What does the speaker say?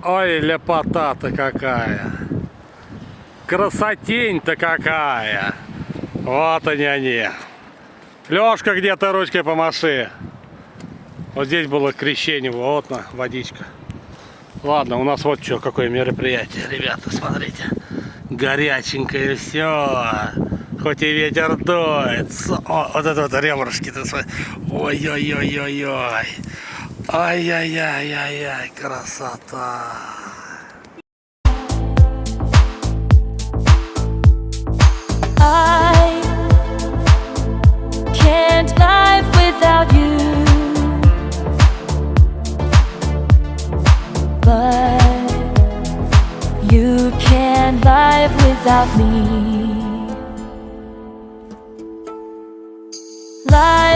Ой, лепота-то какая. Красотень-то какая. Вот они. Лёшка, где-то ручкой помаши. Вот здесь было крещение. Вот на, водичка. Ладно, у нас вот что, какое мероприятие. Ребята, смотрите. Горяченькое все. Хоть и ветер дует. О, вот это вот ребрышки-то. Ой-ой-ой-ой-ой. Ай-яй-яй-яй-яй, красота. I can't live without you, but you can't live without me. Life